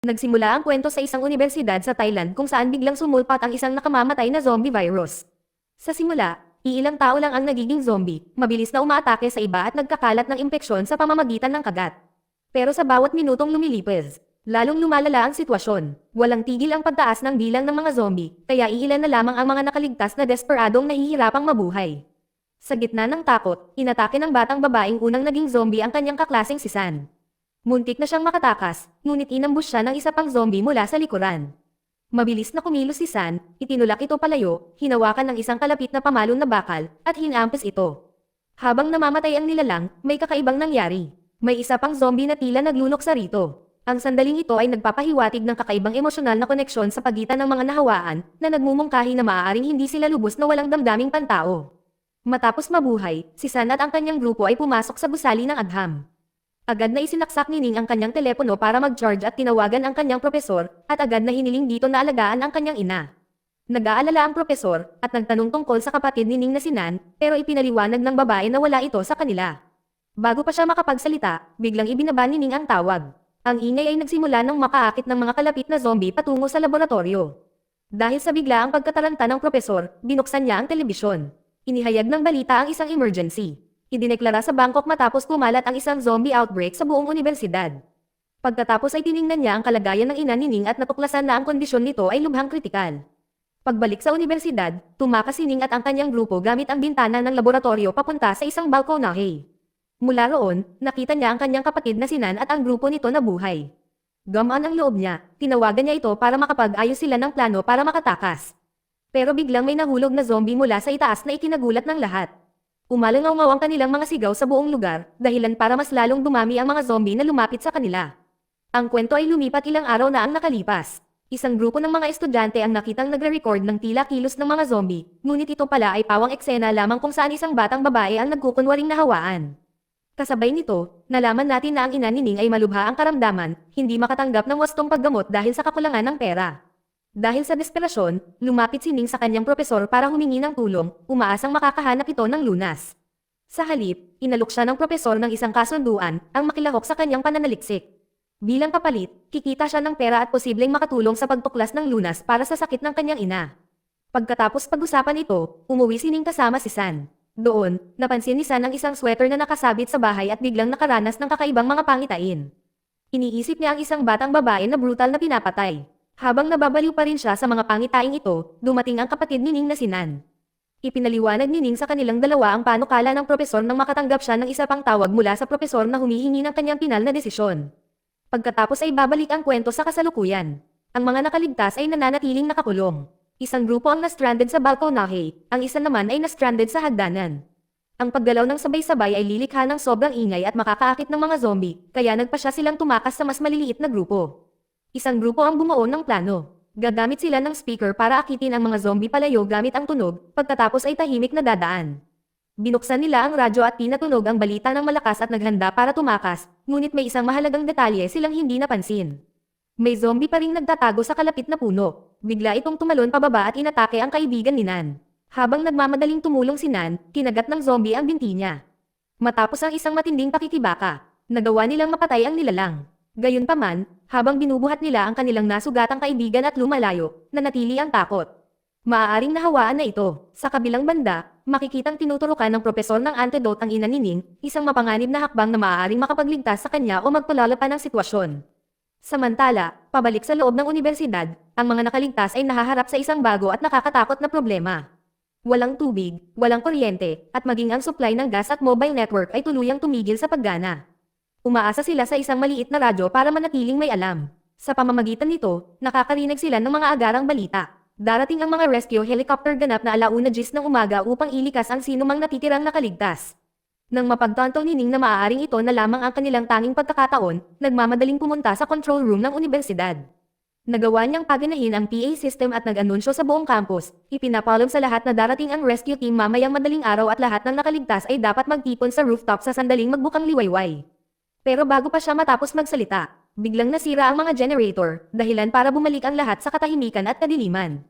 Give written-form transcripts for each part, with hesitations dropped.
Nagsimula ang kwento sa isang unibersidad sa Thailand kung saan biglang sumulpat ang isang nakamamatay na zombie virus. Sa simula, iilang tao lang ang nagiging zombie, mabilis na umaatake sa iba at nagkakalat ng impeksyon sa pamamagitan ng kagat. Pero sa bawat minutong lumilipas, lalong lumalala ang sitwasyon. Walang tigil ang pagtaas ng bilang ng mga zombie, kaya iilan na lamang ang mga nakaligtas na desperadong nahihirapang mabuhay. Sa gitna ng takot, inatake ng batang babaeng unang naging zombie ang kanyang kaklaseng si San. Muntik na siyang makatakas, ngunit inambush siya ng isa pang zombie mula sa likuran. Mabilis na kumilos si San, itinulak ito palayo, hinawakan ng isang kalapit na pamalon na bakal, at hinampas ito. Habang namamatay ang nilalang, may kakaibang nangyari. May isa pang zombie na tila naglunok sa rito. Ang sandaling ito ay nagpapahiwatig ng kakaibang emosyonal na koneksyon sa pagitan ng mga nahawaan, na nagmumungkahi na maaaring hindi sila lubos na walang damdaming pantao. Matapos mabuhay, si San at ang kanyang grupo ay pumasok sa gusali ng agham. Agad na isinaksak ni Ning ang kanyang telepono para mag-charge at tinawagan ang kanyang propesor, at agad na hiniling dito na alagaan ang kanyang ina. Nag-aalala ang propesor, at nagtanong tungkol sa kapatid ni Ning na si Nan, pero ipinaliwanag ng babae na wala ito sa kanila. Bago pa siya makapagsalita, biglang ibinaba ni Ning ang tawag. Ang ingay ay nagsimula nang makaakit ng mga kalapit na zombie patungo sa laboratorio. Dahil sa biglaang pagkataranta ng propesor, binuksan niya ang telebisyon. Inihayag ng balita ang isang emergency. Idineklara sa Bangkok matapos kumalat ang isang zombie outbreak sa buong unibersidad. Pagkatapos ay tiningnan niya ang kalagayan ng ina ni Ning at natuklasan na ang kondisyon nito ay lubhang kritikal. Pagbalik sa unibersidad, tumakas si Ning at ang kanyang grupo gamit ang bintana ng laboratorio papunta sa isang balkonahe. Mula roon, nakita niya ang kanyang kapatid na si Nan at ang grupo nito na buhay. Gamaan ang loob niya, tinawagan niya ito para makapag-ayos sila ng plano para makatakas. Pero biglang may nahulog na zombie mula sa itaas na ikinagulat ng lahat. Umalangaw ang kanilang mga sigaw sa buong lugar, dahilan para mas lalong dumami ang mga zombie na lumapit sa kanila. Ang kwento ay lumipat ilang araw na ang nakalipas. Isang grupo ng mga estudyante ang nakitang nagre-record ng tila kilos ng mga zombie, ngunit ito pala ay pawang eksena lamang kung saan isang batang babae ang nagkukunwaring nahawaan. Kasabay nito, nalaman natin na ang ina ni Ning ay malubha ang karamdaman, hindi makatanggap ng wastong paggamot dahil sa kakulangan ng pera. Dahil sa desperasyon, lumapit si Ning sa kanyang propesor para humingi ng tulong, umaasang makakahanap ito ng lunas. Sa halip, inalok siya ng propesor ng isang kasunduan, ang makilahok sa kanyang pananaliksik. Bilang kapalit, kikita siya ng pera at posibleng makatulong sa pagtuklas ng lunas para sa sakit ng kanyang ina. Pagkatapos pag-usapan ito, umuwi si Ning kasama si San. Doon, napansin ni San ang isang sweater na nakasabit sa bahay at biglang nakaranas ng kakaibang mga pangitain. Iniisip niya ang isang batang babae na brutal na pinapatay. Habang nababaliw pa rin siya sa mga pangitaing ito, dumating ang kapatid ni Ning na si Nan. Ipinaliwanag ni Ning sa kanilang dalawa ang panukala ng propesor nang makatanggap siya ng isa pang tawag mula sa propesor na humihingi ng kanyang pinal na desisyon. Pagkatapos ay babalik ang kwento sa kasalukuyan. Ang mga nakaligtas ay nananatiling nakakulong. Isang grupo ang na-stranded sa balkonahe, ang isa naman ay na-stranded sa hagdanan. Ang paggalaw ng sabay-sabay ay lilikha ng sobrang ingay at makakaakit ng mga zombie, kaya nagpasya silang tumakas sa mas maliliit na grupo. Isang grupo ang bumuo ng plano. Gagamit sila ng speaker para akitin ang mga zombie palayo gamit ang tunog, pagkatapos ay tahimik na dadaan. Binuksan nila ang radyo at pinatunog ang balita ng malakas at naghanda para tumakas, ngunit may isang mahalagang detalye silang hindi napansin. May zombie pa ring nagtatago sa kalapit na puno. Bigla itong tumalon pababa at inatake ang kaibigan ni Nan. Habang nagmamadaling tumulong si Nan, kinagat ng zombie ang binti niya. Matapos ang isang matinding pakikibaka, nagawa nilang mapatay ang nilalang. Gayunpaman, habang binubuhat nila ang kanilang nasugatang kaibigan at lumalayo, nanatili ang takot. Maaaring nahawaan na ito. Sa kabilang banda, makikitang tinuturukan ng propesor ng antidote ang ina ni Ning, isang mapanganib na hakbang na maaaring makapagligtas sa kanya o magpalala pa ng sitwasyon. Samantala, pabalik sa loob ng unibersidad, ang mga nakaligtas ay nahaharap sa isang bago at nakakatakot na problema. Walang tubig, walang kuryente, at maging ang supply ng gas at mobile network ay tuluyang tumigil sa paggana. Umaasa sila sa isang maliit na radyo para manatiling may alam. Sa pamamagitan nito, nakakarinig sila ng mga agarang balita. Darating ang mga rescue helicopter ganap na 1:10 ng umaga upang ilikas ang sinumang natitirang nakaligtas. Nang mapagtanto ni Ning na maaaring ito na lamang ang kanilang tanging pagkakataon, nagmamadaling pumunta sa control room ng unibersidad. Nagawa niyang paganahin ang PA system at nag-anunsyo sa buong campus. Ipinapaalam sa lahat na darating ang rescue team mamayang madaling araw at lahat ng nakaligtas ay dapat magtipon sa rooftop sa sandaling magbukang liwayway. Pero bago pa siya matapos magsalita, biglang nasira ang mga generator, dahilan para bumalik ang lahat sa katahimikan at kadiliman.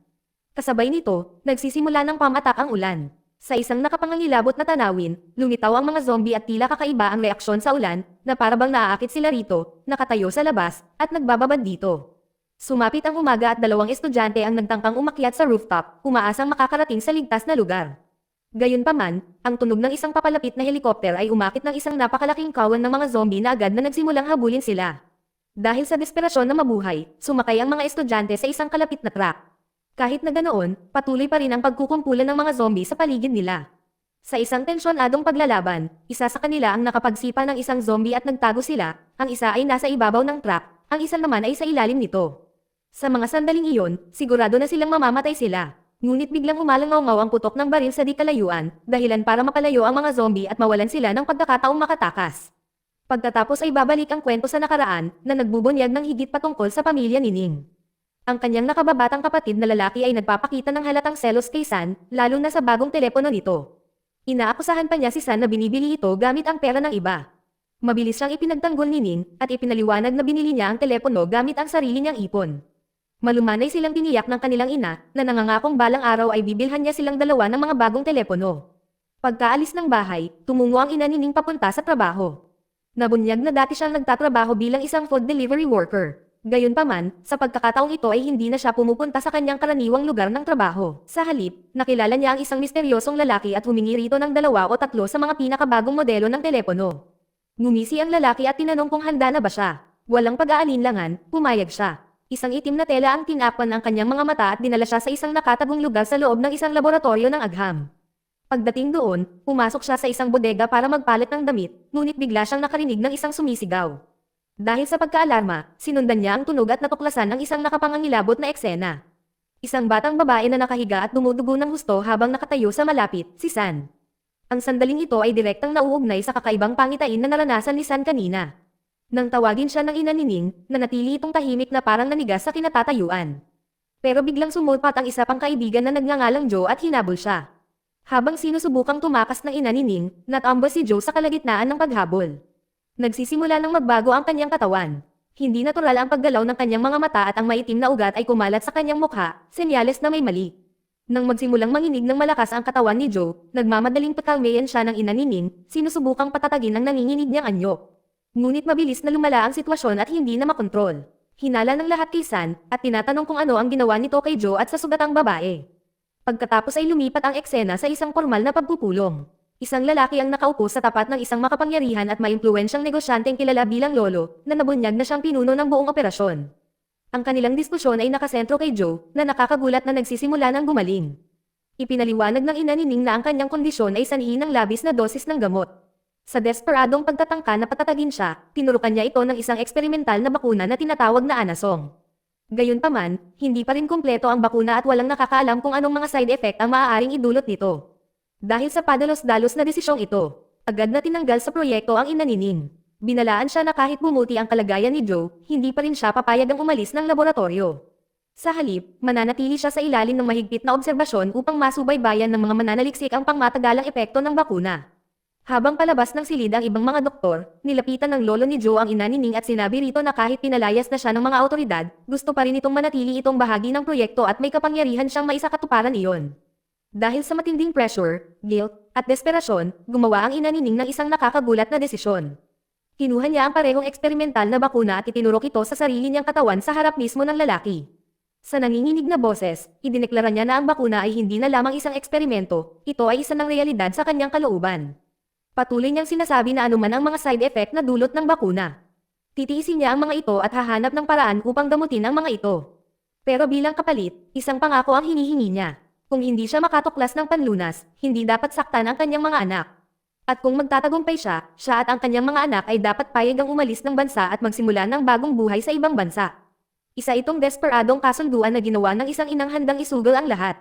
Kasabay nito, nagsisimula ng pamatak ang ulan. Sa isang nakapangangilabot na tanawin, lumitaw ang mga zombie at tila kakaiba ang reaksyon sa ulan, na parabang naaakit sila rito, nakatayo sa labas, at nagbababad dito. Sumapit ang umaga at dalawang estudyante ang nagtangkang umakyat sa rooftop, umaasang makakarating sa ligtas na lugar. Gayunpaman, ang tunog ng isang papalapit na helikopter ay umakit ng isang napakalaking kawan ng mga zombie na agad na nagsimulang habulin sila. Dahil sa desperasyon na mabuhay, sumakay ang mga estudyante sa isang kalapit na truck. Kahit na ganoon, patuloy pa rin ang pagkukumpulan ng mga zombie sa paligid nila. Sa isang tensyonadong paglalaban, isa sa kanila ang nakapagsipa ng isang zombie at nagtago sila, ang isa ay nasa ibabaw ng truck, ang isa naman ay sa ilalim nito. Sa mga sandaling iyon, sigurado na silang mamamatay sila. Ngunit biglang umalangaw ang putok ng baril sa di kalayuan, dahilan para mapalayo ang mga zombie at mawalan sila ng pagkakataong makatakas. Pagkatapos ay babalik ang kwento sa nakaraan, na nagbubunyag ng higit patungkol sa pamilya ni Ning. Ang kanyang nakababatang kapatid na lalaki ay nagpapakita ng halatang selos kay San, lalo na sa bagong telepono nito. Inaakusahan pa niya si San na binibili ito gamit ang pera ng iba. Mabilis siyang ipinagtanggol ni Ning, at ipinaliwanag na binili niya ang telepono gamit ang sarili niyang ipon. Malumanay silang tiniyak ng kanilang ina, na nangangakong balang araw ay bibilhan niya silang dalawa ng mga bagong telepono. Pagkaalis ng bahay, tumungo ang ina ni Ning papunta sa trabaho. Nabunyag na dati siyang nagtatrabaho bilang isang food delivery worker. Gayunpaman, sa pagkakataong ito ay hindi na siya pumupunta sa kanyang karaniwang lugar ng trabaho. Sa halip, nakilala niya ang isang misteryosong lalaki at humingi rito ng 2 o 3 sa mga pinakabagong modelo ng telepono. Ngumisi ang lalaki at tinanong kung handa na ba siya. Walang pag-aalinlangan, pumayag siya. Isang itim na tela ang tinakpan ng kanyang mga mata at dinala siya sa isang nakatagong lugar sa loob ng isang laboratorio ng agham. Pagdating doon, pumasok siya sa isang bodega para magpalit ng damit, ngunit bigla siyang nakarinig ng isang sumisigaw. Dahil sa pagkaalarma, sinundan niya ang tunog at natuklasan ang isang nakapangangilabot na eksena. Isang batang babae na nakahiga at dumudugo ng husto habang nakatayo sa malapit, si San. Ang sandaling ito ay direktang nauugnay sa kakaibang pangitain na naranasan ni San kanina. Nang tawagin siya ng ina ni Ning, nanatili itong tahimik na parang nanigas sa kinatatayuan. Pero biglang sumulpat ang isa pang kaibigan na nagngangalang Joe at hinabol siya. Habang sinusubukang tumakas ng ina ni Ning, natambo si Joe sa kalagitnaan ng paghabol. Nagsisimula nang magbago ang kanyang katawan. Hindi natural ang paggalaw ng kanyang mga mata at ang maitim na ugat ay kumalat sa kanyang mukha, senyales na may mali. Nang magsimulang manginig ng malakas ang katawan ni Joe, nagmamadaling pakalmayan siya ng ina ni Ning, sinusubukang patatagin ang nanginginig niyang anyo. Ngunit mabilis na lumala ang sitwasyon at hindi na makontrol. Hinala ng lahat kay San, at tinatanong kung ano ang ginawa nito kay Joe at sa sugatang babae. Pagkatapos ay lumipat ang eksena sa isang formal na pagpupulong. Isang lalaki ang nakaupo sa tapat ng isang makapangyarihan at maimpluwensyang negosyanteng kilala bilang Lolo, na nabunyag na siyang pinuno ng buong operasyon. Ang kanilang diskusyon ay nakasentro kay Joe, na nakakagulat na nagsisimula ng gumaling. Ipinaliwanag ng ina ni Ning na ang kanyang kondisyon ay sanhi ng labis na dosis ng gamot. Sa desperadong pagtatangka na patatagin siya, tinurukan niya ito ng isang eksperimental na bakuna na tinatawag na anasong. Gayunpaman, hindi pa rin kumpleto ang bakuna at walang nakakaalam kung anong mga side effect ang maaaring idulot nito. Dahil sa padalos-dalos na desisyong ito, agad na tinanggal sa proyekto ang ina ni Ning. Binalaan siya na kahit bumuti ang kalagayan ni Joe, hindi pa rin siya papayagang umalis ng laboratorio. Sa halip, mananatili siya sa ilalim ng mahigpit na obserbasyon upang masubaybayan ng mga mananaliksik ang pangmatagalang epekto ng bakuna. Habang palabas ng silid ang ibang mga doktor, nilapitan ng lolo ni Joe ang ina ni Ning at sinabi rito na kahit pinalayas na siya ng mga awtoridad, gusto pa rin itong manatili itong bahagi ng proyekto at may kapangyarihan siyang maisakatuparan iyon. Dahil sa matinding pressure, guilt, at desperasyon, gumawa ang ina ni Ning ng isang nakakagulat na desisyon. Kinuha niya ang parehong eksperimental na bakuna at itinurok ito sa sarili niyang katawan sa harap mismo ng lalaki. Sa nanginginig na boses, idineklara niya na ang bakuna ay hindi na lamang isang eksperimento, ito ay isa ng realidad sa kanyang kalooban. Patuloy niyang sinasabi na anuman ang mga side effect na dulot ng bakuna. Titiisin niya ang mga ito at hahanap ng paraan upang gamutin ang mga ito. Pero bilang kapalit, isang pangako ang hinihingi niya. Kung hindi siya makatuklas ng panlunas, hindi dapat saktan ang kanyang mga anak. At kung magtatagumpay siya at ang kanyang mga anak ay dapat payagang umalis ng bansa at magsimula ng bagong buhay sa ibang bansa. Isa itong desperadong kasunduan na ginawa ng isang inang handang isugal ang lahat.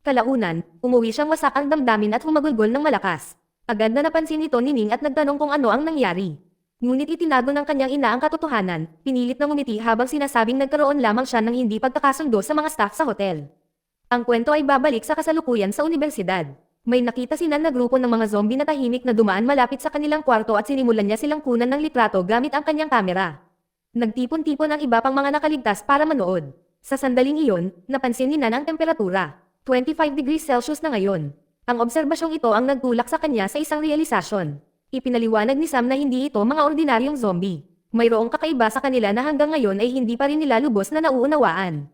Kalaunan, umuwi siyang wasak ang damdamin at humagulgol ng malakas. Agad na napansin ito ni Ning at nagtanong kung ano ang nangyari. Ngunit itinago ng kanyang ina ang katotohanan, pinilit na ngumiti habang sinasabing nagkaroon lamang siya ng hindi pagkakasundo sa mga staff sa hotel. Ang kwento ay babalik sa kasalukuyan sa unibersidad. May nakita si Nan na grupo ng mga zombie na tahimik na dumaan malapit sa kanilang kwarto at sinimulan niya silang kunan ng litrato gamit ang kanyang kamera. Nagtipon-tipon ang iba pang mga nakaligtas para manood. Sa sandaling iyon, napansin ni Nan ang temperatura. 25 degrees Celsius na ngayon. Ang obserbasyong ito ang nagtulak sa kanya sa isang realisasyon. Ipinaliwanag ni Sam na hindi ito mga ordinaryong zombie. Mayroong kakaiba sa kanila na hanggang ngayon ay hindi pa rin nila lubos na nauunawaan.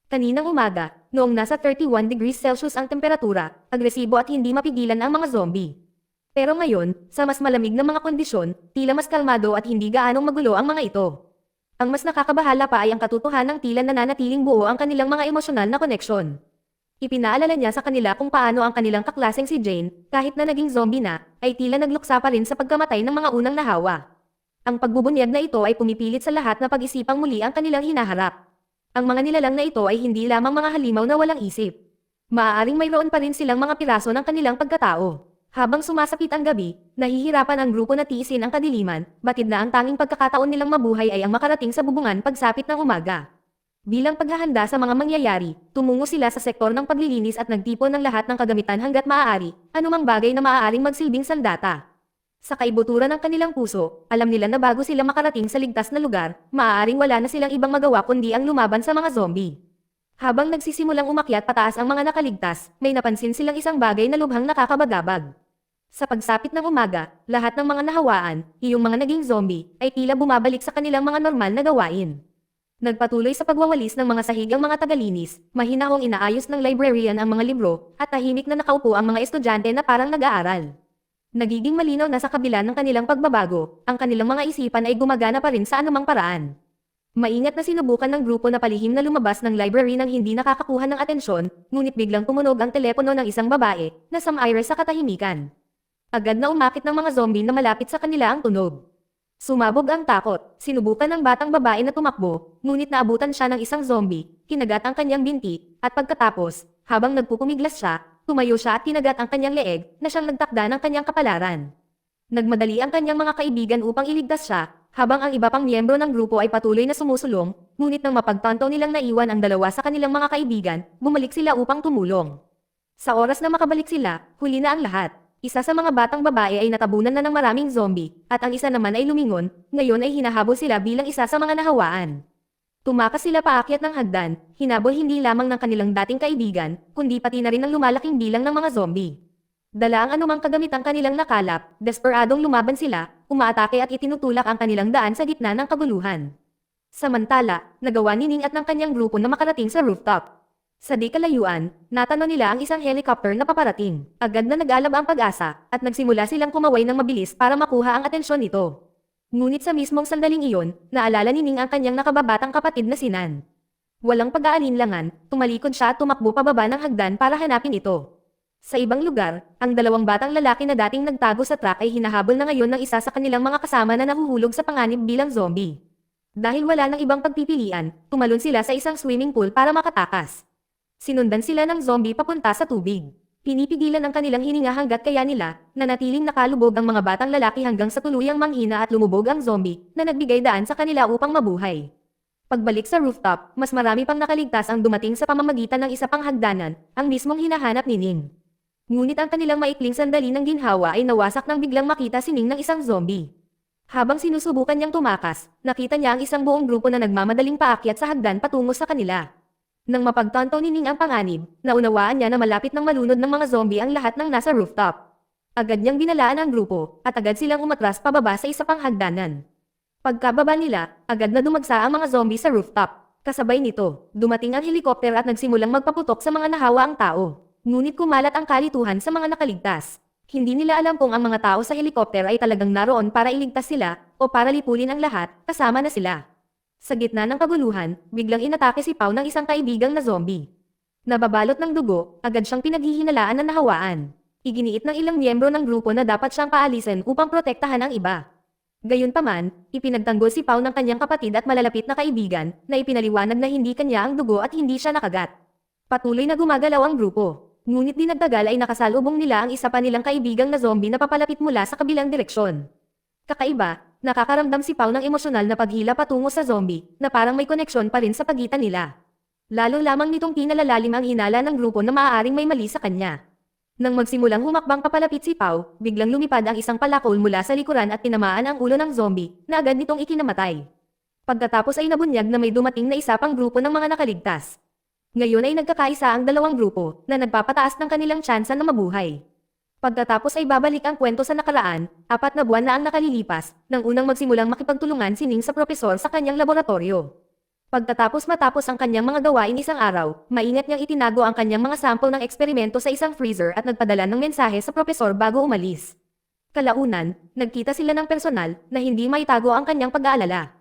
Kaninang umaga, noong nasa 31 degrees Celsius ang temperatura, agresibo at hindi mapigilan ang mga zombie. Pero ngayon, sa mas malamig na mga kondisyon, tila mas kalmado at hindi gaanong magulo ang mga ito. Ang mas nakakabahala pa ay ang katotohanang tila nananatiling buo ang kanilang mga emosyonal na koneksyon. Ipinaalala niya sa kanila kung paano ang kanilang kaklaseng si Jane, kahit na naging zombie na, ay tila nagluksa pa rin sa pagkamatay ng mga unang nahawa. Ang pagbubunyag na ito ay pumipilit sa lahat na pag-isipang muli ang kanilang hinaharap. Ang mga nilalang na ito ay hindi lamang mga halimaw na walang isip. Maaaring mayroon pa rin silang mga piraso ng kanilang pagkatao. Habang sumasapit ang gabi, nahihirapan ang grupo na tiisin ang kadiliman, batid na ang tanging pagkakataon nilang mabuhay ay ang makarating sa bubungan pagsapit ng umaga. Bilang paghahanda sa mga mangyayari, tumungo sila sa sektor ng paglilinis at nagtipon ng lahat ng kagamitan hanggat maaari, anumang bagay na maaaring magsilbing sandata. Sa kaibuturan ng kanilang puso, alam nila na bago sila makarating sa ligtas na lugar, maaaring wala na silang ibang magawa kundi ang lumaban sa mga zombie. Habang nagsisimulang umakyat pataas ang mga nakaligtas, may napansin silang isang bagay na lubhang nakakabagabag. Sa pagsapit ng umaga, lahat ng mga nahawaan, iyong mga naging zombie, ay tila bumabalik sa kanilang mga normal na gawain. Nagpatuloy sa pagwawalis ng mga sahig ang mga tagalinis, mahinahong inaayos ng librarian ang mga libro, at tahimik na nakaupo ang mga estudyante na parang nag-aaral. Nagiging malinaw na sa kabila ng kanilang pagbabago, ang kanilang mga isipan ay gumagana pa rin sa anumang paraan. Maingat na sinubukan ng grupo na palihim na lumabas ng library nang hindi nakakakuha ng atensyon, ngunit biglang tumunog ang telepono ng isang babae, na sumaire sa katahimikan. Agad na umakit ng mga zombie na malapit sa kanila ang tunog. Sumabog ang takot, sinubukan ng batang babae na tumakbo, ngunit naabutan siya ng isang zombie, kinagat ang kanyang binti, at pagkatapos, habang nagpupumiglas siya, tumayo siya at kinagat ang kanyang leeg, na siyang nagtakda ng kanyang kapalaran. Nagmadali ang kanyang mga kaibigan upang iligtas siya, habang ang iba pang miyembro ng grupo ay patuloy na sumusulong, ngunit nang mapagtanto nilang naiwan ang dalawa sa kanilang mga kaibigan, bumalik sila upang tumulong. Sa oras na makabalik sila, huli na ang lahat. Isa sa mga batang babae ay natabunan na ng maraming zombie, at ang isa naman ay lumingon, ngayon ay hinahabol sila bilang isa sa mga nahawaan. Tumakas sila paakyat ng hagdan, hinabol hindi lamang ng kanilang dating kaibigan, kundi pati na rin ang lumalaking bilang ng mga zombie. Dala ang anumang kagamitang kanilang nakalap, desperadong lumaban sila, umaatake at itinutulak ang kanilang daan sa gitna ng kaguluhan. Samantala, nagawa ni Ning at ng kanyang grupo na makarating sa rooftop. Sa di kalayuan, natanaw nila ang isang helicopter na paparating. Agad na nag-alab ang pag-asa, at nagsimula silang kumaway ng mabilis para makuha ang atensyon nito. Ngunit sa mismong sandaling iyon, naalala ni Ning ang kanyang nakababatang kapatid na si Nan. Walang pag-aalinlangan, tumalikod siya at tumakbo pababa ng hagdan para hanapin ito. Sa ibang lugar, ang dalawang batang lalaki na dating nagtago sa truck ay hinahabol na ngayon ng isa sa kanilang mga kasama na nahuhulog sa panganib bilang zombie. Dahil wala ng ibang pagpipilian, tumalon sila sa isang swimming pool para makatakas. Sinundan sila ng zombie papunta sa tubig. Pinipigilan ang kanilang hininga hanggat kaya nila, na natiling nakalubog ang mga batang lalaki hanggang sa tuluyang manghina at lumubog ang zombie, na nagbigay daan sa kanila upang mabuhay. Pagbalik sa rooftop, mas marami pang nakaligtas ang dumating sa pamamagitan ng isa pang hagdanan, ang mismong hinahanap ni Ning. Ngunit ang kanilang maikling sandali ng ginhawa ay nawasak nang biglang makita si Ning ng isang zombie. Habang sinusubukan niyang tumakas, nakita niya ang isang buong grupo na nagmamadaling paakyat sa hagdan patungo sa kanila. Nang mapagtanto ni Ning ang panganib, naunawaan niya na malapit nang malunod ng mga zombie ang lahat ng nasa rooftop. Agad niyang binalaan ang grupo, at agad silang umatras pababa sa isa pang hagdanan. Pagkababa nila, agad na dumagsa ang mga zombie sa rooftop. Kasabay nito, dumating ang helikopter at nagsimulang magpaputok sa mga nahawa ang tao. Ngunit kumalat ang kalituhan sa mga nakaligtas. Hindi nila alam kung ang mga tao sa helikopter ay talagang naroon para iligtas sila, o para lipulin ang lahat, kasama na sila. Sa gitna ng kaguluhan, biglang inatake si Pau ng isang kaibigang na zombie. Nababalot ng dugo, agad siyang pinaghihinalaan na nahawaan. Iginiit ng ilang miyembro ng grupo na dapat siyang paalisin upang protektahan ang iba. Gayunpaman, ipinagtanggol si Pau ng kanyang kapatid at malalapit na kaibigan, na ipinaliwanag na hindi kanya ang dugo at hindi siya nakagat. Patuloy na gumagalaw ang grupo. Ngunit di nagtagal ay nakasalubong nila ang isa pa nilang kaibigang na zombie na papalapit mula sa kabilang direksyon. Kakaiba, nakakaramdam si Pau ng emosyonal na paghila patungo sa zombie, na parang may koneksyon pa rin sa pagitan nila. Lalo lamang nitong pinalalalim ang hinala ng grupo na maaaring may mali sa kanya. Nang magsimulang humakbang papalapit si Pau, biglang lumipad ang isang palakol mula sa likuran at tinamaan ang ulo ng zombie, na agad nitong ikinamatay. Pagkatapos ay nabunyag na may dumating na isa pang grupo ng mga nakaligtas. Ngayon ay nagkakaisa ang dalawang grupo na nagpapataas ng kanilang tsansa na mabuhay. Pagkatapos ay babalik ang kwento sa nakaraan, 4 na buwan na ang nakalilipas, nang unang magsimulang makipagtulungan si Ning sa propesor sa kanyang laboratorio. Matapos ang kanyang mga gawain isang araw, maingat niyang itinago ang kanyang mga sample ng eksperimento sa isang freezer at nagpadala ng mensahe sa propesor bago umalis. Kalaunan, nagkita sila ng personal na hindi maitago ang kanyang pag-aalala.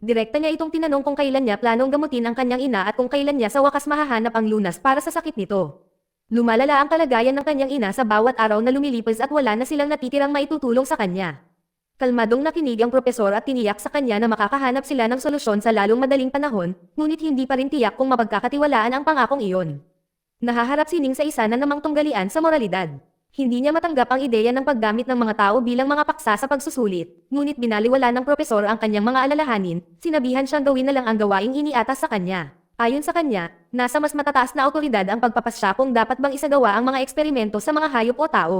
Direkta niya itong tinanong kung kailan niya planong gamutin ang kanyang ina at kung kailan niya sa wakas mahahanap ang lunas para sa sakit nito. Lumalala ang kalagayan ng kanyang ina sa bawat araw na lumilipas at wala na silang natitirang maitutulong sa kanya. Kalmadong nakinig ang propesor at tiniyak sa kanya na makakahanap sila ng solusyon sa lalong madaling panahon, ngunit hindi pa rin tiyak kung mapagkakatiwalaan ang pangakong iyon. Nahaharap si Ning sa isa na namang tunggalian sa moralidad. Hindi niya matanggap ang ideya ng paggamit ng mga tao bilang mga paksa sa pagsusulit, ngunit binaliwala ng propesor ang kanyang mga alalahanin, sinabihan siyang gawin na lang ang gawaing iniatas sa kanya. Ayon sa kanya, nasa mas matataas na awtoridad ang pagpapasya kung dapat bang isagawa ang mga eksperimento sa mga hayop o tao.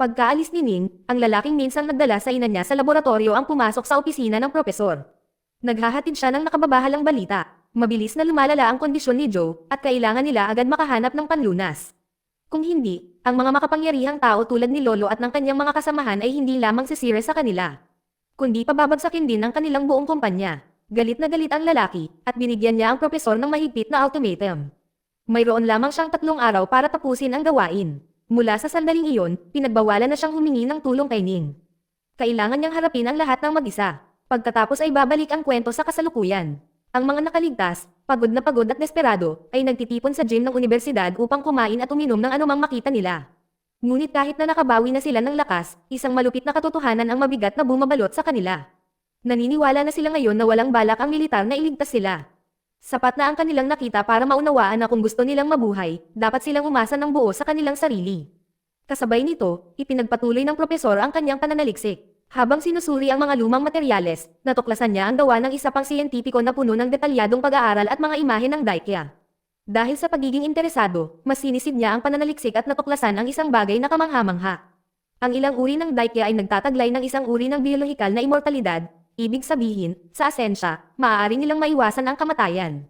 Pagkaalis ni Ning, ang lalaking minsang nagdala sa ina niya sa laboratorio ang pumasok sa opisina ng propesor. Naghahatid siya ng nakababahalang balita. Mabilis na lumalala ang kondisyon ni Joe at kailangan nila agad makahanap ng panlunas. Kung hindi, ang mga makapangyarihang tao tulad ni Lolo at ng kanyang mga kasamahan ay hindi lamang sisira sa kanila, kundi pababagsakin din ng kanilang buong kumpanya. Galit na galit ang lalaki, at binigyan niya ang propesor ng mahigpit na ultimatum. Mayroon lamang siyang 3 araw para tapusin ang gawain. Mula sa sandaling iyon, pinagbawalan na siyang humingi ng tulong kay Ning. Kailangan niyang harapin ang lahat ng mag-isa. Pagkatapos ay babalik ang kwento sa kasalukuyan. Ang mga nakaligtas, pagod na pagod at desperado, ay nagtitipon sa gym ng unibersidad upang kumain at uminom ng anumang makita nila. Ngunit kahit na nakabawi na sila ng lakas, isang malupit na katotohanan ang mabigat na bumabalot sa kanila. Naniniwala na sila ngayon na walang balak ang militar na iligtas sila. Sapat na ang kanilang nakita para maunawaan na kung gusto nilang mabuhay, dapat silang umasa ng buo sa kanilang sarili. Kasabay nito, ipinagpatuloy ng propesor ang kanyang pananaliksik. Habang sinusuri ang mga lumang materyales, natuklasan niya ang gawa ng isa pang siyentipiko na puno ng detalyadong pag-aaral at mga imahe ng Daikya. Dahil sa pagiging interesado, mas sinisid niya ang pananaliksik at natuklasan ang isang bagay na kamangha-mangha. Ang ilang uri ng Daikya ay nagtataglay ng isang uri ng biolohikal na immortalidad. Ibig sabihin, sa asensya, maaari nilang maiwasan ang kamatayan.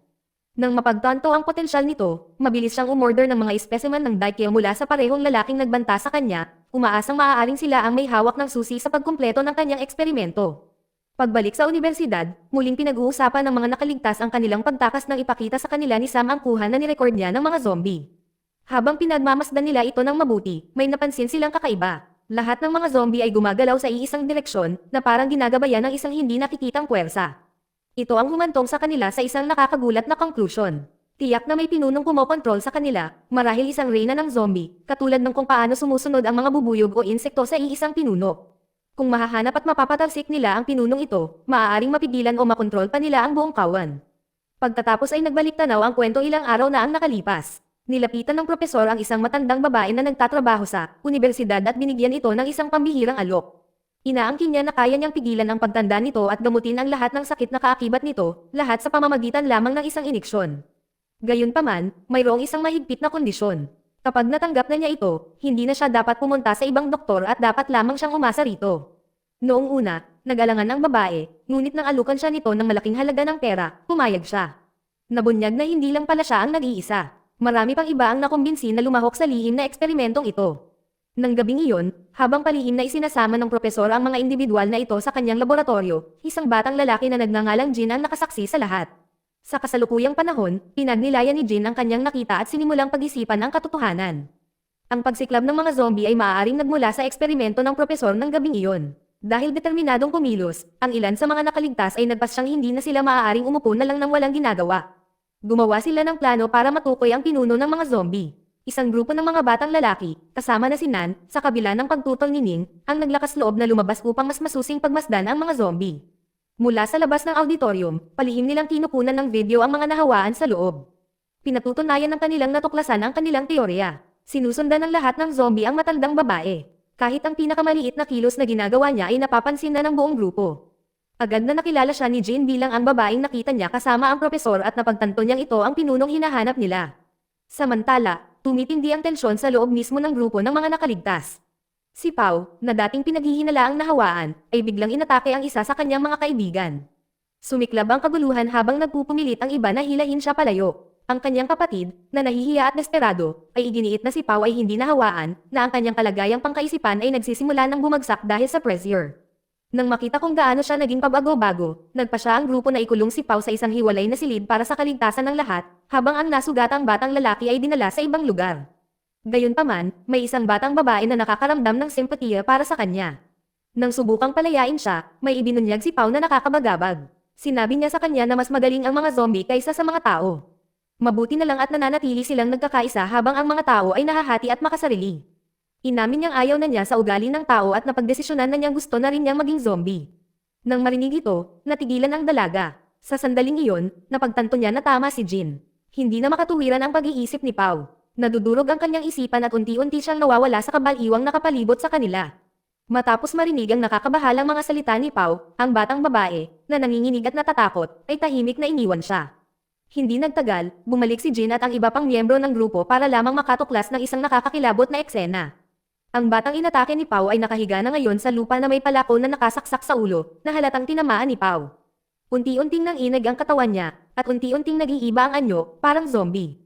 Nang mapagtanto ang potensyal nito, mabilis siyang umorder ng mga specimen ng Daikya mula sa parehong lalaking nagbanta sa kanya, umaasang maaaring sila ang may hawak ng susi sa pagkumpleto ng kanyang eksperimento. Pagbalik sa universidad, muling pinag-uusapan ng mga nakaligtas ang kanilang pagtakas ng ipakita sa kanila ni Sam ang kuha na nirecord niya ng mga zombie. Habang pinagmamasdan nila ito ng mabuti, may napansin silang kakaiba. Lahat ng mga zombie ay gumagalaw sa iisang direksyon na parang ginagabayan ng isang hindi nakikitang puwersa. Ito ang humantong sa kanila sa isang nakakagulat na conclusion. Tiyak na may pinunong kumokontrol sa kanila, marahil isang reyna ng zombie, katulad ng kung paano sumusunod ang mga bubuyog o insekto sa iisang pinuno. Kung mahahanap at mapapatalsik nila ang pinunong ito, maaaring mapigilan o makontrol pa nila ang buong kawan. Pagkatapos ay nagbalik tanaw ang kwento ilang araw na ang nakalipas. Nilapitan ng propesor ang isang matandang babae na nagtatrabaho sa universidad at binigyan ito ng isang pambihirang alok. Inaangkin niya na kaya niyang pigilan ang pagtanda nito at gamutin ang lahat ng sakit na kaakibat nito, lahat sa pamamagitan lamang ng isang iniksyon. Gayunpaman, mayroong isang mahigpit na kondisyon. Kapag natanggap na niya ito, hindi na siya dapat pumunta sa ibang doktor at dapat lamang siyang umasa rito. Noong una, nag-alangan ang babae, ngunit nang alukan siya nito ng malaking halaga ng pera, pumayag siya. Nabunyag na hindi lang pala siya ang nag-iisa. Marami pang iba ang nakumbinsi na lumahok sa lihim na eksperimentong ito. Nang gabing iyon, habang palihim na isinasama ng propesor ang mga individual na ito sa kanyang laboratorio, isang batang lalaki na nagngangalang Jin ang nakasaksi sa lahat. Sa kasalukuyang panahon, pinagnilayan ni Jin ang kanyang nakita at sinimulang pag-isipan ang katotohanan. Ang pagsiklab ng mga zombie ay maaaring nagmula sa eksperimento ng propesor ng gabing iyon. Dahil determinadong kumilos, ang ilan sa mga nakaligtas ay nagpasyang hindi na sila maaaring umupo na lang ng walang ginagawa. Gumawa sila ng plano para matukoy ang pinuno ng mga zombie. Isang grupo ng mga batang lalaki, kasama na si Nan, sa kabila ng pagtutol ni Ning, ang naglakas loob na lumabas upang mas masusing pagmasdan ang mga zombie. Mula sa labas ng auditorium, palihim nilang kinukunan ng video ang mga nahawaan sa loob. Pinatutunayan ng kanilang natuklasan ang kanilang teorya. Sinusundan ng lahat ng zombie ang matandang babae. Kahit ang pinakamaliit na kilos na ginagawa niya ay napapansin na ng buong grupo. Agad na nakilala siya ni Jin bilang ang babaeng nakita niya kasama ang propesor at napagtanto niyang ito ang pinunong hinahanap nila. Samantala, tumitindi ang tensyon sa loob mismo ng grupo ng mga nakaligtas. Si Pao, na dating pinaghihinalaang nahawaan, ay biglang inatake ang isa sa kanyang mga kaibigan. Sumiklab ang kaguluhan habang nagpupumilit ang iba na hilahin siya palayo. Ang kanyang kapatid, na nahihiya at desperado, ay iginiit na si Pau ay hindi nahawaan, na ang kanyang kalagayang pangkaisipan ay nagsisimula ng bumagsak dahil sa pressure. Nang makita kung gaano siya naging pabago-bago, nagpa siya ang grupo na ikulong si Pau sa isang hiwalay na silid para sa kaligtasan ng lahat, habang ang nasugatang batang lalaki ay dinala sa ibang lugar. Gayunpaman, may isang batang babae na nakakaramdam ng simpatiya para sa kanya. Nang subukang palayain siya, may ibinunyag si Pau na nakakabagabag. Sinabi niya sa kanya na mas magaling ang mga zombie kaysa sa mga tao. Mabuti na lang at nananatili silang nagkakaisa habang ang mga tao ay nahahati at makasarili. Inamin niyang ayaw na niya sa ugali ng tao at napagdesisyonan na niyang gusto na rin niyang maging zombie. Nang marinig ito, natigilan ang dalaga. Sa sandaling iyon, napagtanto niya na tama si Jin. Hindi na makatuwiran ang pag-iisip ni Pau. Nadudurog ang kanyang isipan at unti-unti siyang nawawala sa kabaliwang nakapalibot sa kanila. Matapos marinig ang nakakabahalang mga salita ni Pau, ang batang babae, na nanginginig at natatakot, ay tahimik na iniwan siya. Hindi nagtagal, bumalik si Jin at ang iba pang miyembro ng grupo para lamang makatuklas ng isang nakakakilabot na eksena. Ang batang inatake ni Pau ay nakahiga na ngayon sa lupa na may palako na nakasaksak sa ulo, na halatang tinamaan ni Pau. Unti-unting nanginag ang katawan niya, at unti-unting naging iba ang anyo, parang zombie.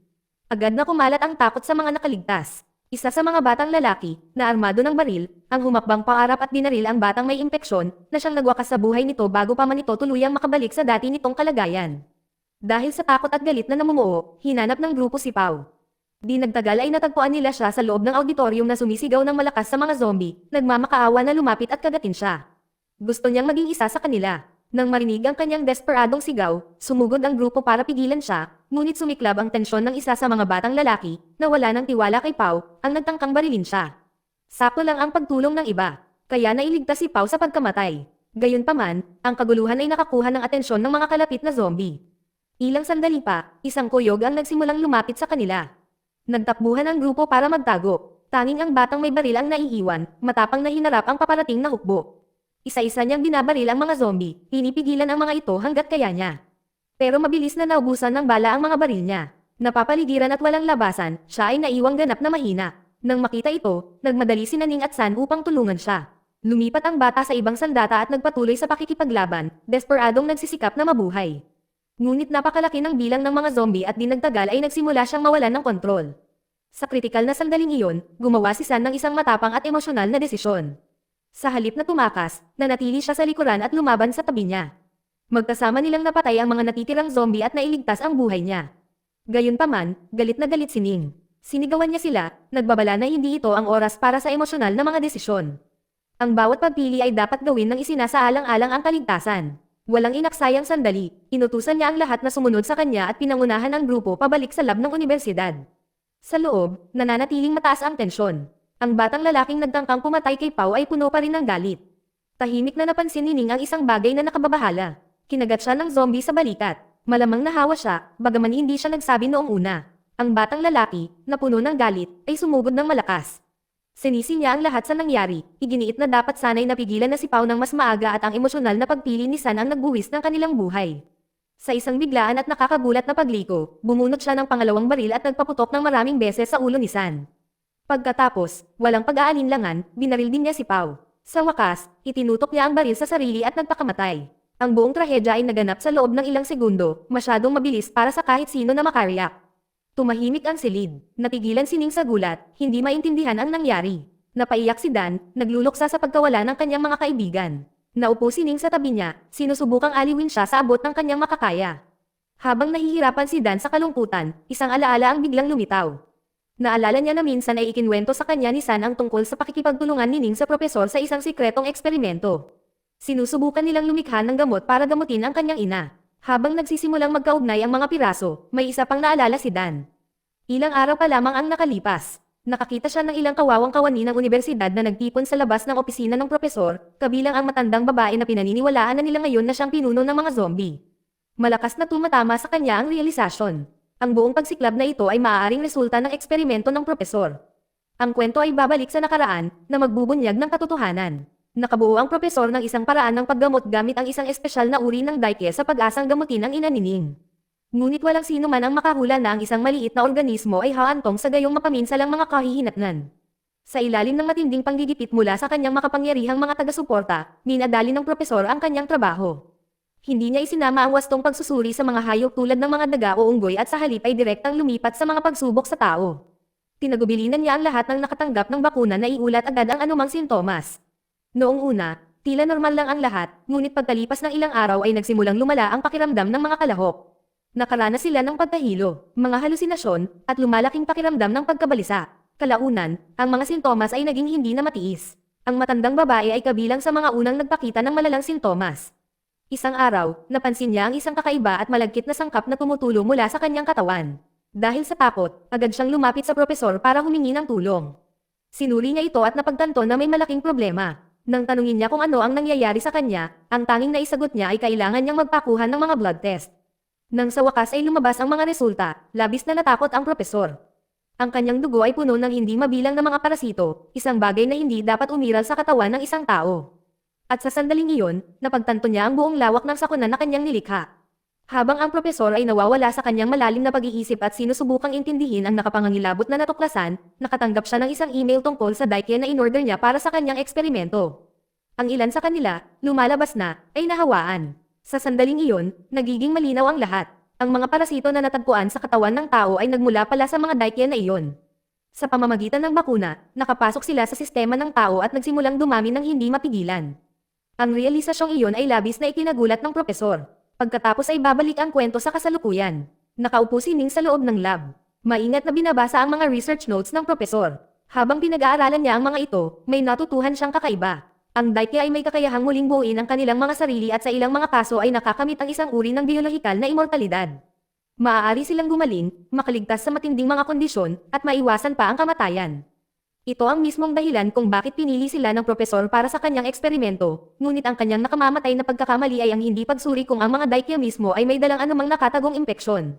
Agad na kumalat ang takot sa mga nakaligtas. Isa sa mga batang lalaki, na armado ng baril, ang humakbang paarap at binaril ang batang may impeksyon, na siyang nagwakas sa buhay nito bago pa man ito tuluyang makabalik sa dati nitong kalagayan. Dahil sa takot at galit na namumuo, hinanap ng grupo si Pau. Di nagtagal ay natagpuan nila siya sa loob ng auditorium na sumisigaw ng malakas sa mga zombie, nagmamakaawa na lumapit at kagatin siya. Gusto niyang maging isa sa kanila. Nang marinig ang kanyang desperadong sigaw, sumugod ang grupo para pigilan siya, ngunit sumiklab ang tensyon ng isa sa mga batang lalaki, na wala ng tiwala kay Pau, ang nagtangkang barilin siya. Sakto lang ang pagtulong ng iba, kaya nailigtas si Pau sa pagkamatay. Gayunpaman, ang kaguluhan ay nakakuha ng atensyon ng mga kalapit na zombie. Ilang sandali pa, isang kuyog ang nagsimulang lumapit sa kanila. Nagtakbuhan ang grupo para magtago. Tanging ang batang may baril ang naiiwan, matapang na hinarap ang paparating na hukbo. Isa-isa niyang binabaril ang mga zombie, pinipigilan ang mga ito hanggat kaya niya. Pero mabilis na naubusan ng bala ang mga baril niya. Napapaligiran at walang labasan, siya ay naiwang ganap na mahina. Nang makita ito, nagmadali si Naning at San upang tulungan siya. Lumipat ang bata sa ibang sandata at nagpatuloy sa pakikipaglaban, desperadong nagsisikap na mabuhay. Ngunit napakalaki ng bilang ng mga zombie at di nagtagal ay nagsimula siyang mawalan ng kontrol. Sa kritikal na sandaling iyon, gumawa si San ng isang matapang at emosyonal na desisyon. Sa halip na tumakas, nanatili siya sa likuran at lumaban sa tabi niya. Magkasama nilang napatay ang mga natitirang zombie at nailigtas ang buhay niya. Gayunpaman, galit na galit si Ning. Sinigawan niya sila, nagbabala na hindi ito ang oras para sa emosyonal na mga desisyon. Ang bawat pagpili ay dapat gawin ng isinasaalang-alang ang kaligtasan. Walang inaksayang sandali, inutusan niya ang lahat na sumunod sa kanya at pinangunahan ang grupo pabalik sa lab ng unibersidad. Sa loob, nananatiling mataas ang tensyon. Ang batang lalaking nagtangkang pumatay kay Pau ay puno pa rin ng galit. Tahimik na napansin ni Ning ang isang bagay na nakababahala. Kinagat siya ng zombie sa balikat. Malamang nahawa siya, bagaman hindi siya nagsabi noong una. Ang batang lalaki, na puno ng galit, ay sumugod ng malakas. Sinisi niya ang lahat sa nangyari, iginiit na dapat sana'y napigilan na si Pau ng mas maaga at ang emosyonal na pagpili ni San ang nagbuwis ng kanilang buhay. Sa isang biglaan at nakakagulat na pagliko, bumunot siya ng pangalawang baril at nagpaputok ng maraming beses sa ulo ni San. Pagkatapos, walang pag-aalinlangan, binaril din niya si Pau. Sa wakas, itinutok niya ang baril sa sarili at nagpakamatay. Ang buong trahedya ay naganap sa loob ng ilang segundo, masyadong mabilis para sa kahit sino na makariyak. Tumahimik ang silid. Natigilan si Ning sa gulat, hindi maintindihan ang nangyari. Napaiyak si Dan, nagluluksa sa pagkawala ng kanyang mga kaibigan. Naupo si Ning sa tabi niya, sinusubukang aliwin siya sa abot ng kanyang makakaya. Habang nahihirapan si Dan sa kalungkutan, isang alaala ang biglang lumitaw. Naalala niya na minsan ay ikinwento sa kanya ni San ang tungkol sa pakikipagtulungan ni Ning sa propesor sa isang sikretong eksperimento. Sinusubukan nilang lumikha ng gamot para gamutin ang kanyang ina. Habang nagsisimulang magkaugnay ang mga piraso, may isa pang naalala si Dan. Ilang araw pa lamang ang nakalipas. Nakakita siya ng ilang kawawang kawani ng unibersidad na nagtipon sa labas ng opisina ng propesor, kabilang ang matandang babae na pinaniniwalaan na nila ngayon na siyang pinuno ng mga zombie. Malakas na tumatama sa kanya ang realisasyon. Ang buong pagsiklab na ito ay maaaring resulta ng eksperimento ng propesor. Ang kwento ay babalik sa nakaraan, na magbubunyag ng katotohanan. Nakabuo ang propesor ng isang paraan ng paggamot gamit ang isang espesyal na uri ng daike sa pag-asang gamutin ang ina ni Ning. Ngunit walang sino man ang makahula na ang isang maliit na organismo ay haantong sa gayong mapaminsalang mga kahihinatnan. Sa ilalim ng matinding panggigipit mula sa kanyang makapangyarihang mga taga-suporta, minadali ng propesor ang kanyang trabaho. Hindi niya isinama ang wastong pagsusuri sa mga hayop tulad ng mga daga o unggoy at sa halip ay direktang lumipat sa mga pagsubok sa tao. Tinagubilinan niya ang lahat ng nakatanggap ng bakuna na iulat agad ang anumang sintomas. Noong una, tila normal lang ang lahat, ngunit pagkalipas ng ilang araw ay nagsimulang lumala ang pakiramdam ng mga kalahok. Nakaranas sila ng pagkahilo, mga halusinasyon, at lumalaking pakiramdam ng pagkabalisa. Kalaunan, ang mga sintomas ay naging hindi na matiis. Ang matandang babae ay kabilang sa mga unang nagpakita ng malalang sintomas. Isang araw, napansin niya ang isang kakaiba at malagkit na sangkap na tumutulo mula sa kanyang katawan. Dahil sa takot, agad siyang lumapit sa propesor para humingi ng tulong. Sinuri niya ito at napagtanto na may malaking problema. Nang tanungin niya kung ano ang nangyayari sa kanya, ang tanging naisagot niya ay kailangan niyang magpakuha ng mga blood test. Nang sa wakas ay lumabas ang mga resulta, labis na natakot ang propesor. Ang kanyang dugo ay puno ng hindi mabilang na mga parasito, isang bagay na hindi dapat umiral sa katawan ng isang tao. At sa sandaling iyon, napagtanto niya ang buong lawak ng sakuna na kanyang nilikha. Habang ang propesor ay nawawala sa kanyang malalim na pag-iisip at sinusubukang intindihin ang nakapangangilabot na natuklasan, nakatanggap siya ng isang email tungkol sa Daikya na inorder niya para sa kanyang eksperimento. Ang ilan sa kanila, lumalabas na, ay nahawaan. Sa sandaling iyon, nagiging malinaw ang lahat. Ang mga parasito na natagpuan sa katawan ng tao ay nagmula pala sa mga Daikya na iyon. Sa pamamagitan ng bakuna, nakapasok sila sa sistema ng tao at nagsimulang dumami ng hindi mapigilan. Ang realisasyong iyon ay labis na ikinagulat ng propesor. Pagkatapos ay babalik ang kwento sa kasalukuyan. Nakaupo si Ning sa loob ng lab. Maingat na binabasa ang mga research notes ng propesor. Habang pinag-aaralan niya ang mga ito, may natutuhan siyang kakaiba. Ang Daikya ay may kakayahang muling buuin ang kanilang mga sarili at sa ilang mga kaso ay nakakamit ang isang uri ng biolohikal na immortalidad. Maaari silang gumaling, makaligtas sa matinding mga kondisyon, at maiwasan pa ang kamatayan. Ito ang mismong dahilan kung bakit pinili sila ng propesor para sa kanyang eksperimento, ngunit ang kanyang nakamamatay na pagkakamali ay ang hindi pagsuri kung ang mga Daikya mismo ay may dalang anumang nakatagong impeksyon.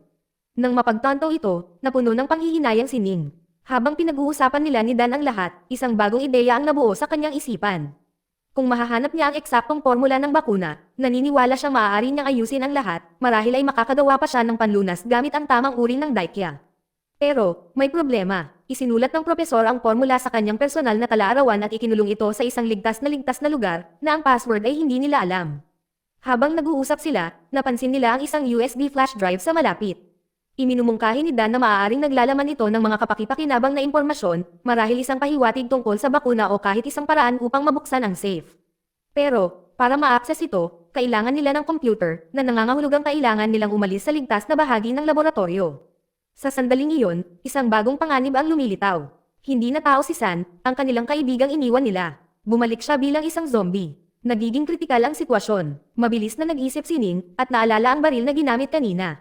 Nang mapagtanto ito, napuno ng panghihinayang si Ning. Habang pinag-uusapan nila ni Dan ang lahat, isang bagong ideya ang nabuo sa kanyang isipan. Kung mahahanap niya ang eksaktong formula ng bakuna, naniniwala siyang maaari niyang ayusin ang lahat, marahil ay makakagawa pa siya ng panlunas gamit ang tamang uri ng Daikya. Pero, may problema. Isinulat ng propesor ang formula sa kanyang personal na talaarawan at ikinulong ito sa isang ligtas na lugar na ang password ay hindi nila alam. Habang nag-uusap sila, napansin nila ang isang USB flash drive sa malapit. Iminumungkahi ni Dan na maaaring naglalaman ito ng mga kapakipakinabang na impormasyon, marahil isang pahiwatig tungkol sa bakuna o kahit isang paraan upang mabuksan ang safe. Pero, para ma-access ito, kailangan nila ng computer na nangangahulugang kailangan nilang umalis sa ligtas na bahagi ng laboratorio. Sa sandaling iyon, isang bagong panganib ang lumilitaw. Hindi na tao si San, ang kanilang kaibigang iniwan nila. Bumalik siya bilang isang zombie. Nagiging kritikal ang sitwasyon. Mabilis na nag-isip si Ning, at naalala ang baril na ginamit kanina.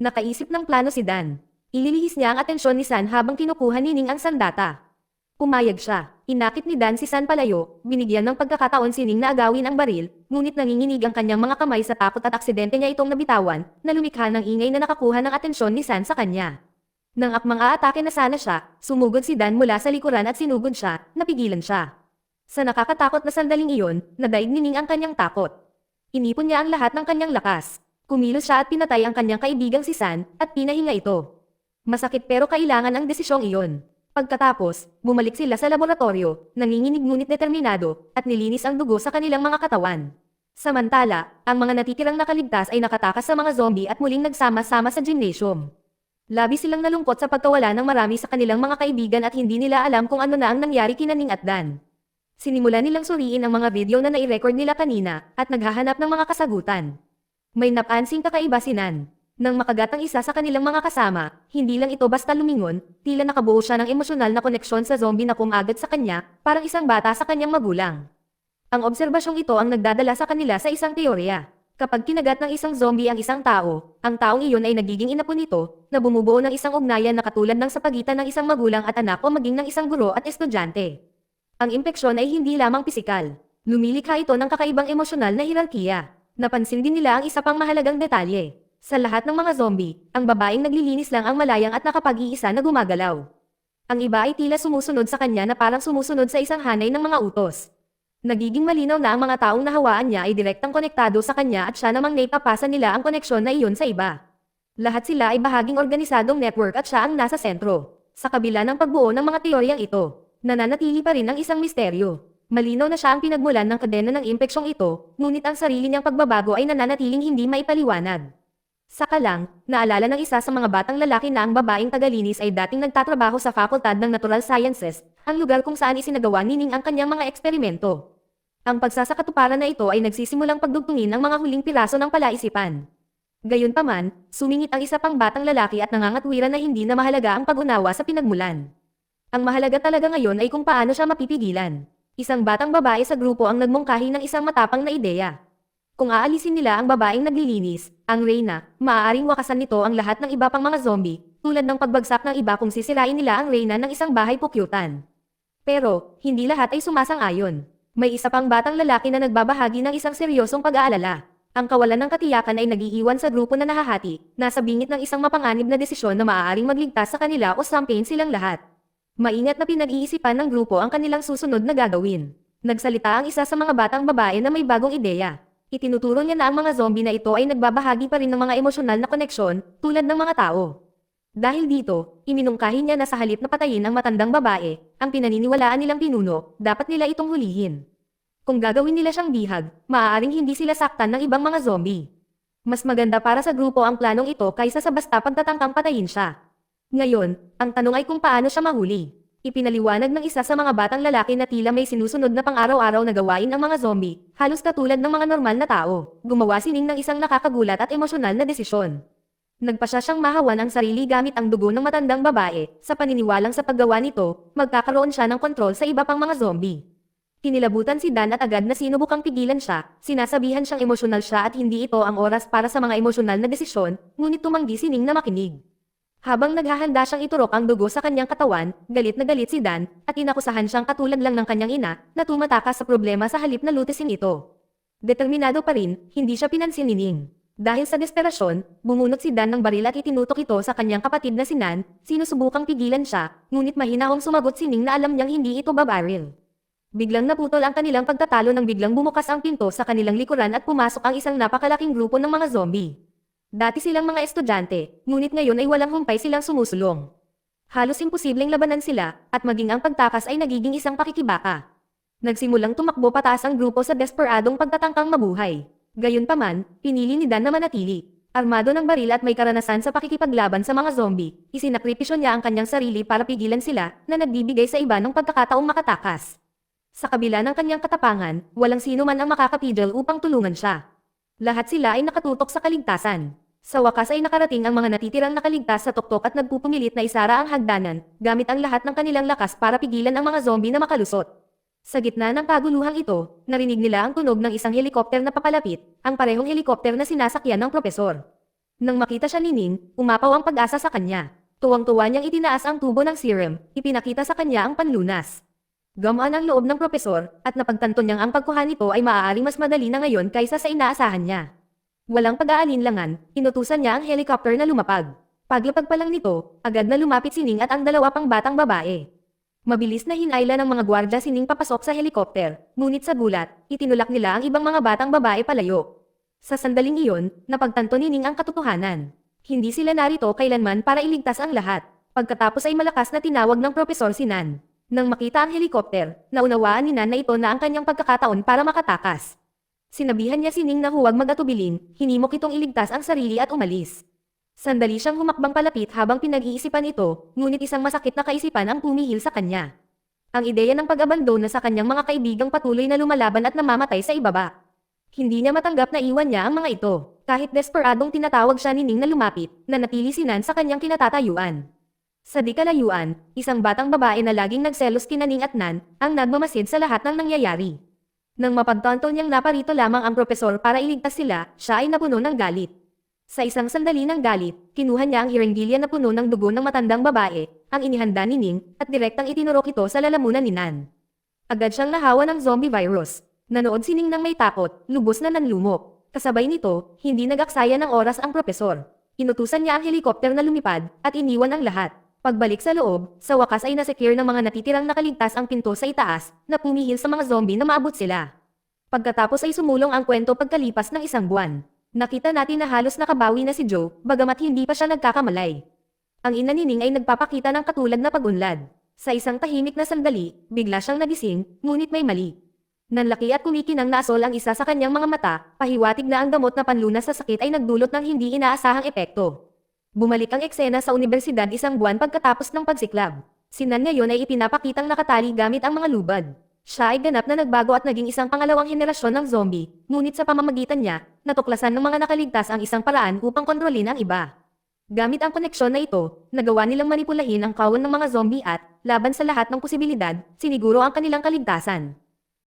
Nakaisip ng plano si Dan. Ililihis niya ang atensyon ni San habang kinukuha ni Ning ang sandata. Pumayag siya. Inakit ni Dan si San palayo, binigyan ng pagkakataon si Ning na agawin ang baril, ngunit nanginginig ang kanyang mga kamay sa takot at aksidente niya itong nabitawan, na lumikha ng ingay na nakakuha ng atensyon ni San sa kanya. Nang akmang aatake na sana siya, sumugod si Dan mula sa likuran at sinugod siya, napigilan siya. Sa nakakatakot na sandaling iyon, nadaig ni Ning ang kanyang takot. Inipon niya ang lahat ng kanyang lakas. Kumilos siya at pinatay ang kanyang kaibigang si San, at pinahinga ito. Masakit pero kailangan ang desisyong iyon. Pagkatapos, bumalik sila sa laboratorio, nanginginig ngunit determinado, at nilinis ang dugo sa kanilang mga katawan. Samantala, ang mga natitirang nakaligtas ay nakatakas sa mga zombie at muling nagsama-sama sa gymnasium. Labis silang nalungkot sa pagkawala ng marami sa kanilang mga kaibigan at hindi nila alam kung ano na ang nangyari kina Ning at Dan. Sinimula nilang suriin ang mga video na nai-record nila kanina, at naghahanap ng mga kasagutan. May napansing kakaiba si Nan. Nang makagat ang isa sa kanilang mga kasama, hindi lang ito basta lumingon, tila nakabuo siya ng emosyonal na koneksyon sa zombie na kumagad sa kanya, parang isang bata sa kanyang magulang. Ang obserbasyong ito ang nagdadala sa kanila sa isang teorya. Kapag kinagat ng isang zombie ang isang tao, ang taong iyon ay nagiging inapo nito, na bumubuo ng isang ugnayan na katulad ng sa pagitan ng isang magulang at anak o maging ng isang guro at estudyante. Ang impeksyon ay hindi lamang pisikal. Lumilikha ito ng kakaibang emosyonal na hirarkiya. Napansin din nila ang isa pang mahalagang detalye. Sa lahat ng mga zombie, ang babaeng naglilinis lang ang malayang at nakapag-iisa na gumagalaw. Ang iba ay tila sumusunod sa kanya na parang sumusunod sa isang hanay ng mga utos. Nagiging malinaw na ang mga taong nahawaan niya ay direktang konektado sa kanya at siya namang naipapasa nila ang koneksyon na iyon sa iba. Lahat sila ay bahaging organisadong network at siya ang nasa sentro. Sa kabila ng pagbuo ng mga teoryang ito, nananatili pa rin ang isang misteryo. Malinaw na siya ang pinagmulan ng kadena ng impeksyong ito, ngunit ang sarili niyang pagbabago ay nananatiling hindi maipaliwanag. Saka lang, naalala ng isa sa mga batang lalaki na ang babaeng tagalinis ay dating nagtatrabaho sa Fakultad ng Natural Sciences, ang lugar kung saan isinagawa ni Ning ang kanyang mga eksperimento. Ang pagsasakatuparan na ito ay nagsisimulang pagdugtungin ang mga huling piraso ng palaisipan. Gayunpaman, sumingit ang isa pang batang lalaki at nangangatwiran na hindi na mahalaga ang pag-unawa sa pinagmulan. Ang mahalaga talaga ngayon ay kung paano siya mapipigilan. Isang batang babae sa grupo ang nagmungkahi ng isang matapang na ideya. Kung aalisin nila ang babaeng naglilinis, ang Reyna, maaaring wakasan nito ang lahat ng iba pang mga zombie, tulad ng pagbagsak ng iba kung sisirain nila ang Reyna ng isang bahay pukyutan. Pero, hindi lahat ay sumasang-ayon. May isa pang batang lalaki na nagbabahagi ng isang seryosong pag-aalala. Ang kawalan ng katiyakan ay nag-iiwan sa grupo na nahahati, nasa bingit ng isang mapanganib na desisyon na maaaring magligtas sa kanila o sampain silang lahat. Maingat na pinag-iisipan ng grupo ang kanilang susunod na gagawin. Nagsalita ang isa sa mga batang babae na may bagong ideya. Itinuturo niya na ang mga zombie na ito ay nagbabahagi pa rin ng mga emosyonal na koneksyon, tulad ng mga tao. Dahil dito, iminungkahi niya na sa halip na patayin ang matandang babae, ang pinaniniwalaan nilang pinuno, dapat nila itong hulihin. Kung gagawin nila siyang bihag, maaaring hindi sila saktan ng ibang mga zombie. Mas maganda para sa grupo ang planong ito kaysa sa basta pagtatangkang patayin siya. Ngayon, ang tanong ay kung paano siya mahuli. Ipinaliwanag ng isa sa mga batang lalaki na tila may sinusunod na pang-araw-araw na gawain ang mga zombie, halos katulad ng mga normal na tao. Gumawa si Ning ng isang nakakagulat at emosyonal na desisyon. Nagpasya siyang mahawan ang sarili gamit ang dugo ng matandang babae, sa paniniwalang sa paggawa nito, magkakaroon siya ng kontrol sa iba pang mga zombie. Kinilabutan si Dan at agad na sinubukang pigilan siya, sinasabihan siyang emosyonal siya at hindi ito ang oras para sa mga emosyonal na desisyon, ngunit tumanggi si Ning na makinig. Habang naghahanda siyang iturok ang dugo sa kanyang katawan, galit na galit si Dan, at inakusahan siyang katulad lang ng kanyang ina, na tumatakas sa problema sa halip na lutisin ito. Determinado pa rin, hindi siya pinansin ni Ning. Dahil sa desperasyon, bumunot si Dan ng baril at itinutok ito sa kanyang kapatid na si Nan, sinusubukang pigilan siya, ngunit mahinahong sumagot si Ning na alam niyang hindi ito babaril. Biglang naputol ang kanilang pagtatalo nang biglang bumukas ang pinto sa kanilang likuran at pumasok ang isang napakalaking grupo ng mga zombie. Dati silang mga estudyante, ngunit ngayon ay walang humpay silang sumusulong. Halos imposibleng labanan sila, at maging ang pagtakas ay nagiging isang pakikibaka. Nagsimulang tumakbo pataas ang grupo sa desperadong pagtatangkang mabuhay. Gayunpaman, pinili ni Dan na manatili. Armado ng baril at may karanasan sa pakikipaglaban sa mga zombie, isinakripisyo niya ang kanyang sarili para pigilan sila na nagbibigay sa iba ng pagkakataong makatakas. Sa kabila ng kanyang katapangan, walang sino man ang makakapigil upang tulungan siya. Lahat sila ay nakatutok sa kaligtasan. Sa wakas ay nakarating ang mga natitirang nakaligtas sa tuktok at nagpupumilit na isara ang hagdanan, gamit ang lahat ng kanilang lakas para pigilan ang mga zombie na makalusot. Sa gitna ng kaguluhang ito, narinig nila ang tunog ng isang helikopter na papalapit, ang parehong helikopter na sinasakyan ng propesor. Nang makita siya ni Ning, umapaw ang pag-asa sa kanya. Tuwang-tuwa niyang itinaas ang tubo ng serum, ipinakita sa kanya ang panlunas. Gamaan ang loob ng propesor, at napagtanto niyang ang pagkuha nito ay maaaring mas madali na ngayon kaysa sa inaasahan niya. Walang pag-aalinlangan, inutusan niya ang helicopter na lumapag. Paglapag pa lang nito, agad na lumapit si Ning at ang dalawa pang batang babae. Mabilis na hinayla ng mga gwardya si Ning papasok sa helicopter, ngunit sa gulat, itinulak nila ang ibang mga batang babae palayo. Sa sandaling iyon, napagtanto ni Ning ang katotohanan. Hindi sila narito kailanman para iligtas ang lahat. Pagkatapos ay malakas na tinawag ng propesor si Nan. Nang makita ang helikopter, naunawaan ni Nan na ito na ang kanyang pagkakataon para makatakas. Sinabihan niya si Ning na huwag mag-atubilin, hinimok itong iligtas ang sarili at umalis. Sandali siyang humakbang palapit habang pinag-iisipan ito, ngunit isang masakit na kaisipan ang pumihil sa kanya. Ang ideya ng pag-abandona sa kanyang mga kaibigang patuloy na lumalaban at namamatay sa ibaba. Hindi niya matanggap na iwan niya ang mga ito, kahit desperadong tinatawag siya ni Ning na lumapit, nanatili si Nan sa kanyang kinatatayuan. Sa di kalayuan, isang batang babae na laging nagselos kina Ning at Nan, ang nagmamasid sa lahat ng nangyayari. Nang mapagtanto niyang naparito lamang ang propesor para iligtas sila, siya ay napuno ng galit. Sa isang sandali ng galit, kinuha niya ang hirenggilya na puno ng dugo ng matandang babae, ang inihanda ni Ning, at direktang itinurok ito sa lalamunan ni Nan. Agad siyang nahawa ng zombie virus. Nanood si Ning nang may takot, lubos na nanlumok. Kasabay nito, hindi nag-aksaya ng oras ang propesor. Inutusan niya ang helikopter na lumipad, at iniwan ang lahat. Pagbalik sa loob, sa wakas ay nasecure ng mga natitirang nakaligtas ang pinto sa itaas, na pumihil sa mga zombie na maabot sila. Pagkatapos ay sumulong ang kwento pagkalipas ng isang buwan. Nakita natin na halos nakabawi na si Joe, bagamat hindi pa siya nagkakamalay. Ang ina ni Ning ay nagpapakita ng katulad na pag-unlad. Sa isang tahimik na sandali, bigla siyang nagising, ngunit may mali. Nanlaki at kumikinang na asol ang isa sa kanyang mga mata, pahiwatig na ang gamot na panlunas sa sakit ay nagdulot ng hindi inaasahang epekto. Bumalik ang eksena sa unibersidad isang buwan pagkatapos ng pagsiklab. Si Nan ngayon ay ipinapakitang nakatali gamit ang mga lubad. Siya ay ganap na nagbago at naging isang pangalawang henerasyon ng zombie, ngunit sa pamamagitan niya, natuklasan ng mga nakaligtas ang isang paraan upang kontrolin ang iba. Gamit ang koneksyon na ito, nagawa nilang manipulahin ang kawan ng mga zombie at, laban sa lahat ng posibilidad, siniguro ang kanilang kaligtasan.